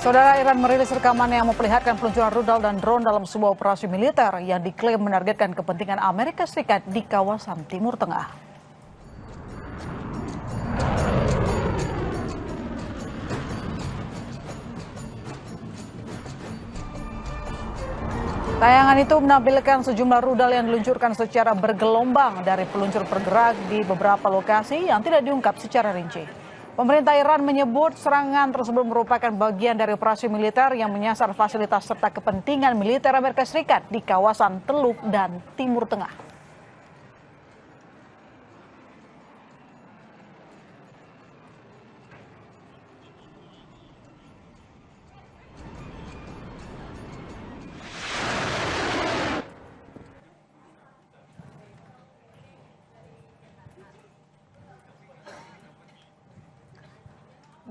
Saudara, Iran merilis rekaman yang memperlihatkan peluncuran rudal dan drone dalam sebuah operasi militer yang diklaim menargetkan kepentingan Amerika Serikat di kawasan Timur Tengah. Tayangan itu menampilkan sejumlah rudal yang diluncurkan secara bergelombang dari peluncur bergerak di beberapa lokasi yang tidak diungkap secara rinci. Pemerintah Iran menyebut serangan tersebut merupakan bagian dari operasi militer yang menyasar fasilitas serta kepentingan militer Amerika Serikat di kawasan Teluk dan Timur Tengah.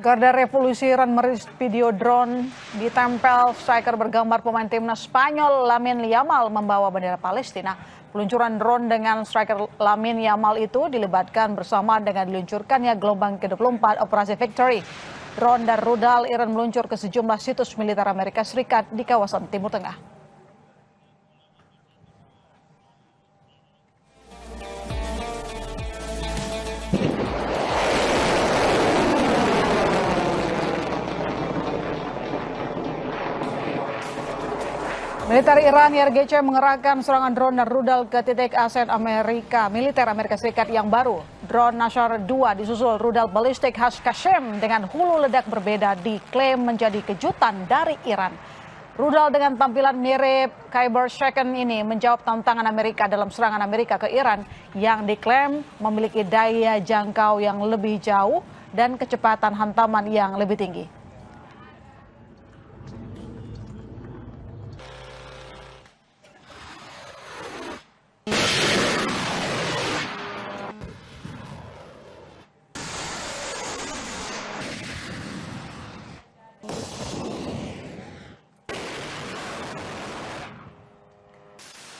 Garda Revolusi Iran merilis video drone ditempel striker bergambar pemain timnas Spanyol Lamine Yamal membawa bendera Palestina. Peluncuran drone dengan striker Lamine Yamal itu dilibatkan bersama dengan diluncurkannya gelombang ke-24 Operasi Victory. Drone dan rudal Iran meluncur ke sejumlah situs militer Amerika Serikat di kawasan Timur Tengah. Militer Iran IRGC mengerahkan serangan drone dan rudal ke titik aset militer Amerika Serikat yang baru. Drone Nashar 2 disusul rudal balistik khas Qasem dengan hulu ledak berbeda diklaim menjadi kejutan dari Iran. Rudal dengan tampilan mirip Kyber Shaken ini menjawab tantangan Amerika dalam serangan Amerika ke Iran yang diklaim memiliki daya jangkau yang lebih jauh dan kecepatan hantaman yang lebih tinggi.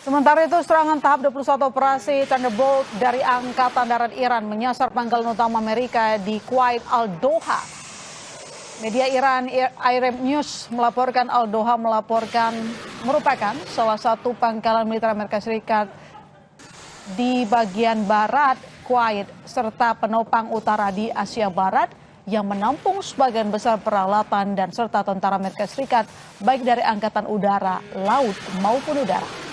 Sementara itu, serangan tahap 21 operasi Thunderbolt dari Angkatan Darat Iran menyasar pangkalan utama Amerika di Kuwait Al-Doha. Media Iran IRIB News melaporkan Al-Doha merupakan salah satu pangkalan militer Amerika Serikat di bagian barat Kuwait serta penopang utara di Asia Barat yang menampung sebagian besar peralatan dan serta tentara Amerika Serikat baik dari Angkatan Udara, Laut maupun Udara.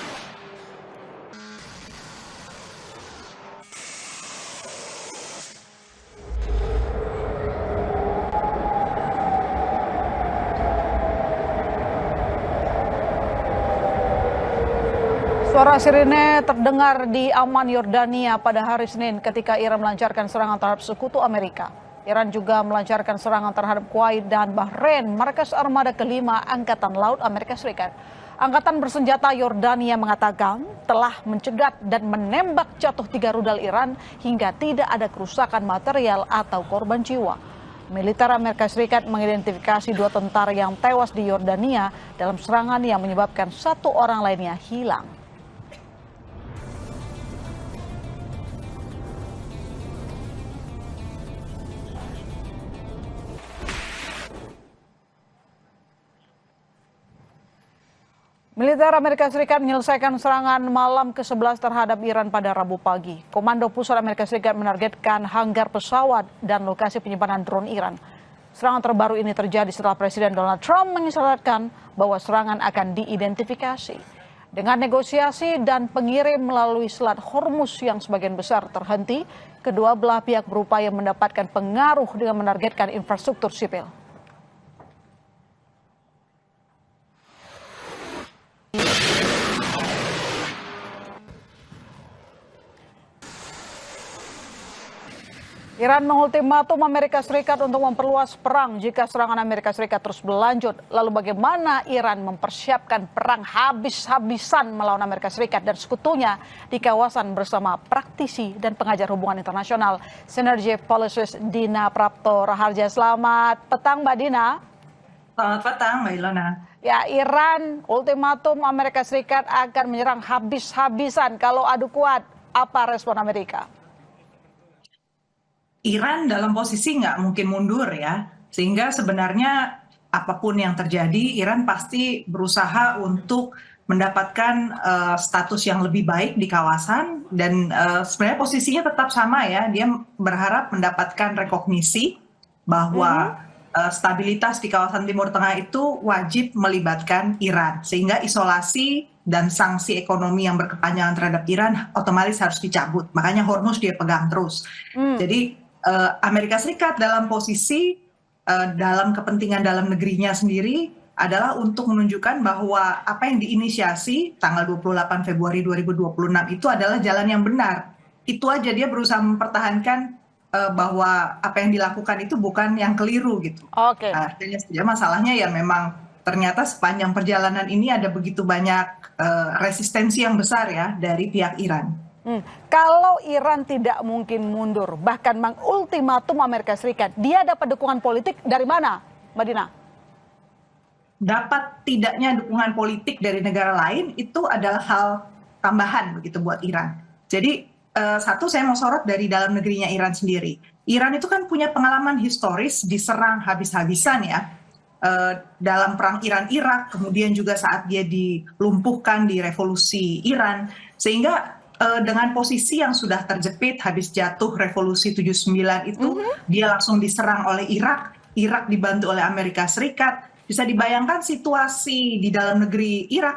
Suara sirine terdengar di Amman, Yordania pada hari Senin ketika Iran melancarkan serangan terhadap sekutu Amerika. Iran juga melancarkan serangan terhadap Kuwait dan Bahrain, markas armada kelima Angkatan Laut Amerika Serikat. Angkatan bersenjata Yordania mengatakan telah mencegat dan menembak jatuh 3 rudal Iran hingga tidak ada kerusakan material atau korban jiwa. Militer Amerika Serikat mengidentifikasi 2 tentara yang tewas di Yordania dalam serangan yang menyebabkan 1 orang lainnya hilang. Militer Amerika Serikat menyelesaikan serangan malam ke-11 terhadap Iran pada Rabu pagi. Komando Pusat Amerika Serikat menargetkan hanggar pesawat dan lokasi penyimpanan drone Iran. Serangan terbaru ini terjadi setelah Presiden Donald Trump mengisyaratkan bahwa serangan akan diidentifikasi. Dengan negosiasi dan pengirim melalui Selat Hormuz yang sebagian besar terhenti, kedua belah pihak berupaya mendapatkan pengaruh dengan menargetkan infrastruktur sipil. Iran mengultimatum Amerika Serikat untuk memperluas perang jika serangan Amerika Serikat terus berlanjut. Lalu bagaimana Iran mempersiapkan perang habis-habisan melawan Amerika Serikat dan sekutunya di kawasan bersama praktisi dan pengajar hubungan internasional Synergy Policies Dina Prapto Raharja. Selamat petang Mbak Dina. Selamat petang Mbak Ilona. Ya, Iran ultimatum Amerika Serikat akan menyerang habis-habisan kalau adu kuat. Apa respon Amerika? Iran dalam posisi nggak mungkin mundur ya, sehingga sebenarnya apapun yang terjadi, Iran pasti berusaha untuk mendapatkan status yang lebih baik di kawasan dan sebenarnya posisinya tetap sama ya. Dia berharap mendapatkan rekognisi bahwa stabilitas di kawasan Timur Tengah itu wajib melibatkan Iran, sehingga isolasi dan sanksi ekonomi yang berkepanjangan terhadap Iran otomatis harus dicabut. Makanya Hormuz dia pegang terus. Jadi Amerika Serikat dalam posisi dalam kepentingan dalam negerinya sendiri adalah untuk menunjukkan bahwa apa yang diinisiasi tanggal 28 Februari 2026 itu adalah jalan yang benar. Itu aja dia berusaha mempertahankan bahwa apa yang dilakukan itu bukan yang keliru gitu. Oke. Masalahnya ya memang ternyata sepanjang perjalanan ini ada begitu banyak resistensi yang besar ya dari pihak Iran. Kalau Iran tidak mungkin mundur, bahkan mengultimatum Amerika Serikat, dia dapat dukungan politik dari mana, Mbak Dina? Dapat tidaknya dukungan politik dari negara lain itu adalah hal tambahan begitu buat Iran. Jadi satu saya mau sorot dari dalam negerinya Iran sendiri. Iran itu kan punya pengalaman historis diserang habis-habisan ya dalam perang Iran-Irak, kemudian juga saat dia dilumpuhkan di revolusi Iran, sehingga dengan posisi yang sudah terjepit habis jatuh revolusi 79 itu dia langsung diserang oleh Irak dibantu oleh Amerika Serikat. Bisa dibayangkan situasi di dalam negeri Iran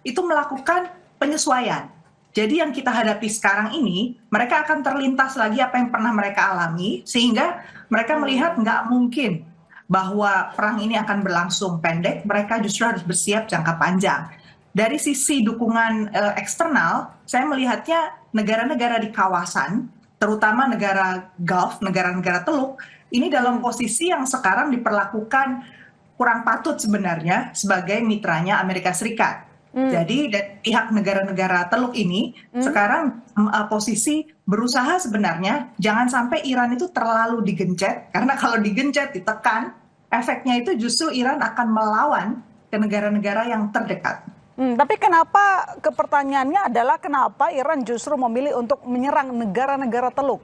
itu melakukan penyesuaian. Jadi yang kita hadapi sekarang ini, mereka akan terlintas lagi apa yang pernah mereka alami, sehingga mereka melihat nggak mungkin bahwa perang ini akan berlangsung pendek, mereka justru harus bersiap jangka panjang. Dari sisi dukungan eksternal, saya melihatnya negara-negara di kawasan, terutama negara Gulf, negara-negara Teluk, ini dalam posisi yang sekarang diperlakukan kurang patut sebenarnya sebagai mitranya Amerika Serikat. Jadi dari pihak negara-negara Teluk ini sekarang posisi berusaha sebenarnya jangan sampai Iran itu terlalu digencet, karena kalau digencet, ditekan, efeknya itu justru Iran akan melawan ke negara-negara yang terdekat. Tapi kenapa, pertanyaannya adalah kenapa Iran justru memilih untuk menyerang negara-negara Teluk?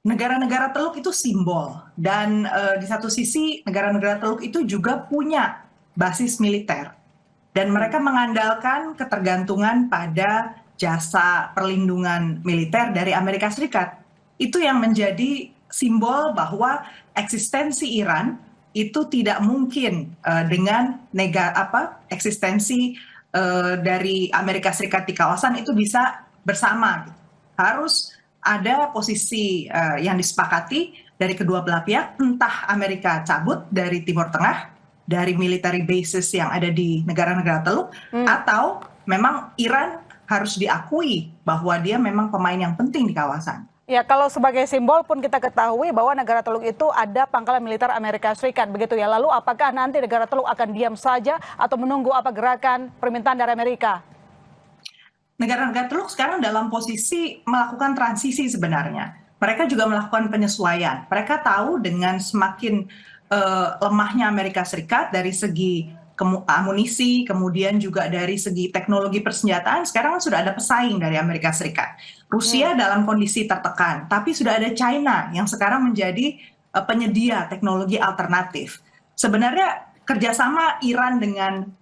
Negara-negara Teluk itu simbol, dan di satu sisi negara-negara Teluk itu juga punya basis militer, dan mereka mengandalkan ketergantungan pada jasa perlindungan militer dari Amerika Serikat. Itu yang menjadi simbol bahwa eksistensi Iran itu tidak mungkin dengan eksistensi dari Amerika Serikat di kawasan itu bisa bersama. Harus ada posisi yang disepakati dari kedua belah pihak, entah Amerika cabut dari Timur Tengah, dari military bases yang ada di negara-negara Teluk, atau memang Iran harus diakui bahwa dia memang pemain yang penting di kawasan. Ya, kalau sebagai simbol pun kita ketahui bahwa negara Teluk itu ada pangkalan militer Amerika Serikat, begitu ya. Lalu apakah nanti negara Teluk akan diam saja atau menunggu apa gerakan permintaan dari Amerika? Negara-negara Teluk sekarang dalam posisi melakukan transisi sebenarnya. Mereka juga melakukan penyesuaian. Mereka tahu dengan semakin lemahnya Amerika Serikat dari segi amunisi, kemudian juga dari segi teknologi persenjataan, sekarang sudah ada pesaing dari Amerika Serikat. Rusia dalam kondisi tertekan, tapi sudah ada China yang sekarang menjadi penyedia teknologi alternatif. Sebenarnya kerjasama Iran dengan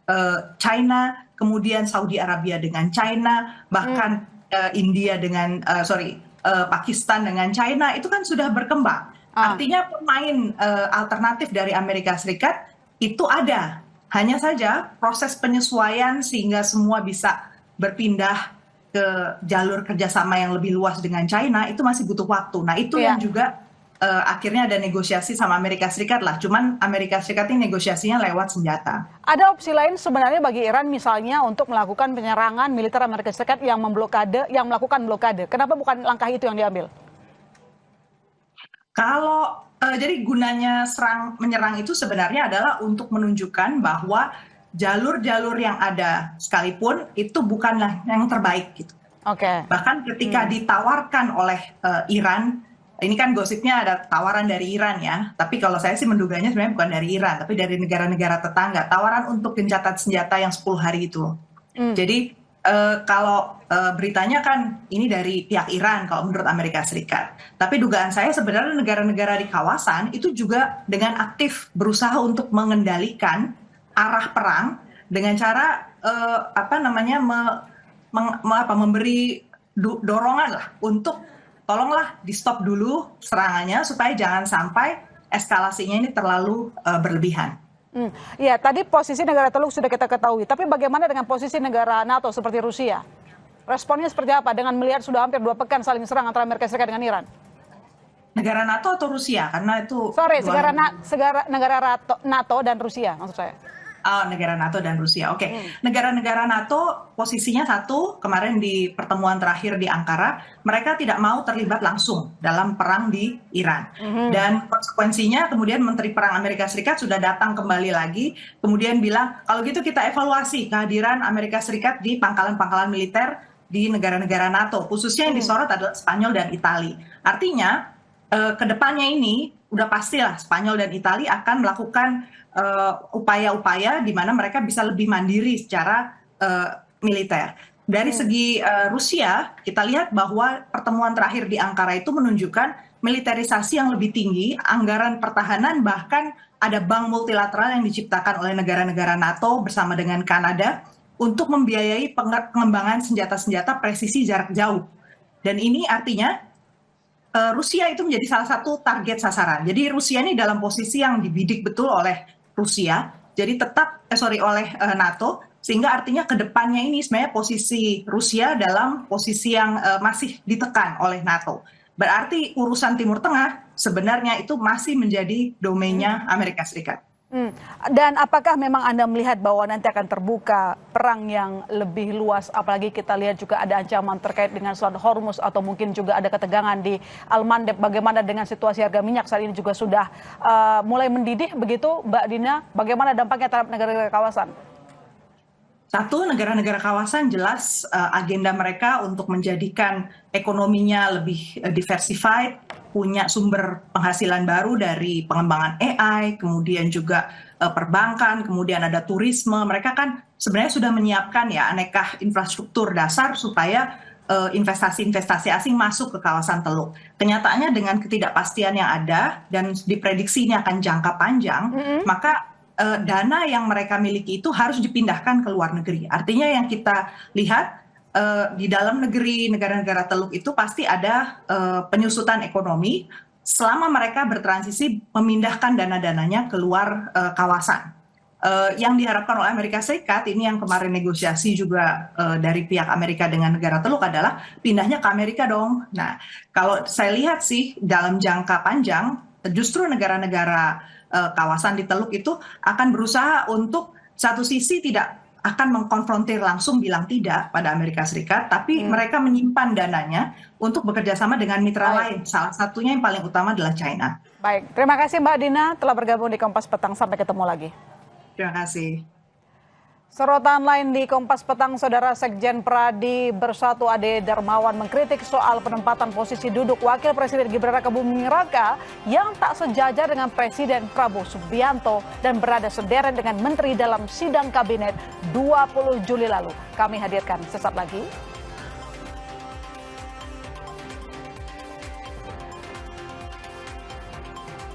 China, kemudian Saudi Arabia dengan China, bahkan India dengan Pakistan dengan China itu kan sudah berkembang. Artinya pemain alternatif dari Amerika Serikat itu ada. Hanya saja proses penyesuaian sehingga semua bisa berpindah ke jalur kerjasama yang lebih luas dengan China itu masih butuh waktu. Nah itu yang juga akhirnya ada negosiasi sama Amerika Serikat lah. Cuman Amerika Serikat ini negosiasinya lewat senjata. Ada opsi lain sebenarnya bagi Iran misalnya untuk melakukan penyerangan militer Amerika Serikat yang melakukan blokade. Kenapa bukan langkah itu yang diambil? Kalau jadi gunanya menyerang itu sebenarnya adalah untuk menunjukkan bahwa jalur-jalur yang ada sekalipun itu bukanlah yang terbaik gitu. Bahkan ketika ditawarkan oleh Iran, ini kan gosipnya ada tawaran dari Iran ya, tapi kalau saya sih menduganya sebenarnya bukan dari Iran, tapi dari negara-negara tetangga, tawaran untuk gencatan senjata yang 10 hari itu. Jadi Kalau beritanya kan ini dari pihak Iran kalau menurut Amerika Serikat. Tapi dugaan saya sebenarnya negara-negara di kawasan itu juga dengan aktif berusaha untuk mengendalikan arah perang dengan cara memberi dorongan lah untuk tolonglah di stop dulu serangannya supaya jangan sampai eskalasinya ini terlalu berlebihan. Ya, tadi posisi negara Teluk sudah kita ketahui, tapi bagaimana dengan posisi negara NATO seperti Rusia? Responnya seperti apa dengan melihat sudah hampir 2 pekan saling serang antara Amerika Serikat dengan Iran? Negara NATO atau Rusia? Karena itu negara NATO dan Rusia maksud saya. Negara NATO dan Rusia. Oke. Negara-negara NATO posisinya satu, kemarin di pertemuan terakhir di Ankara, mereka tidak mau terlibat langsung dalam perang di Iran. Dan konsekuensinya kemudian Menteri Perang Amerika Serikat sudah datang kembali lagi, kemudian bilang, kalau gitu kita evaluasi kehadiran Amerika Serikat di pangkalan-pangkalan militer di negara-negara NATO, khususnya yang disorot adalah Spanyol dan Italia. Artinya, kedepannya ini udah pastilah Spanyol dan Italia akan melakukan upaya-upaya di mana mereka bisa lebih mandiri secara militer. Dari segi Rusia, kita lihat bahwa pertemuan terakhir di Ankara itu menunjukkan militerisasi yang lebih tinggi, anggaran pertahanan, bahkan ada bank multilateral yang diciptakan oleh negara-negara NATO bersama dengan Kanada untuk membiayai pengembangan senjata-senjata presisi jarak jauh. Dan ini artinya Rusia itu menjadi salah satu target sasaran. Jadi Rusia ini dalam posisi yang dibidik betul oleh Rusia, jadi oleh NATO, sehingga artinya ke depannya ini sebenarnya posisi Rusia dalam posisi yang masih ditekan oleh NATO. Berarti urusan Timur Tengah sebenarnya itu masih menjadi domainnya Amerika Serikat. Dan apakah memang Anda melihat bahwa nanti akan terbuka perang yang lebih luas, apalagi kita lihat juga ada ancaman terkait dengan Selat Hormuz atau mungkin juga ada ketegangan di Al-Mandeb. Bagaimana dengan situasi harga minyak saat ini juga sudah mulai mendidih begitu, Mbak Dina? Bagaimana dampaknya terhadap negara-negara kawasan? Satu, negara-negara kawasan jelas agenda mereka untuk menjadikan ekonominya lebih diversified, punya sumber penghasilan baru dari pengembangan AI, kemudian juga perbankan, kemudian ada turisme. Mereka kan sebenarnya sudah menyiapkan ya aneka infrastruktur dasar supaya investasi-investasi asing masuk ke kawasan Teluk. Kenyataannya dengan ketidakpastian yang ada dan diprediksi ini akan jangka panjang, maka dana yang mereka miliki itu harus dipindahkan ke luar negeri. Artinya yang kita lihat di dalam negeri negara-negara Teluk itu pasti ada penyusutan ekonomi selama mereka bertransisi memindahkan dana-dananya ke luar kawasan. Yang diharapkan oleh Amerika Serikat ini yang kemarin negosiasi juga dari pihak Amerika dengan negara Teluk adalah pindahnya ke Amerika dong. Nah, kalau saya lihat sih dalam jangka panjang justru negara-negara kawasan di Teluk itu akan berusaha untuk satu sisi tidak akan mengkonfrontir langsung bilang tidak pada Amerika Serikat, tapi mereka menyimpan dananya untuk bekerja sama dengan mitra lain. Salah satunya yang paling utama adalah China. Baik, terima kasih Mbak Dina telah bergabung di Kompas Petang. Sampai ketemu lagi. Terima kasih. Sorotan lain di Kompas Petang, Saudara Sekjen Pradi Bersatu Ade Darmawan mengkritik soal penempatan posisi duduk Wakil Presiden Gibran Raka Buming Raka yang tak sejajar dengan Presiden Prabowo Subianto dan berada sederet dengan menteri dalam sidang kabinet 20 Juli lalu. Kami hadirkan sesaat lagi.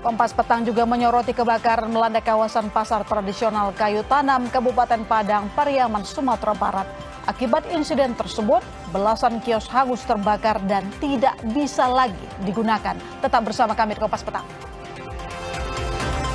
Kompas Petang juga menyoroti kebakaran melanda kawasan pasar tradisional Kayu Tanam, Kabupaten Padang, Pariaman, Sumatera Barat. Akibat insiden tersebut, belasan kios hangus terbakar dan tidak bisa lagi digunakan. Tetap bersama kami di Kompas Petang.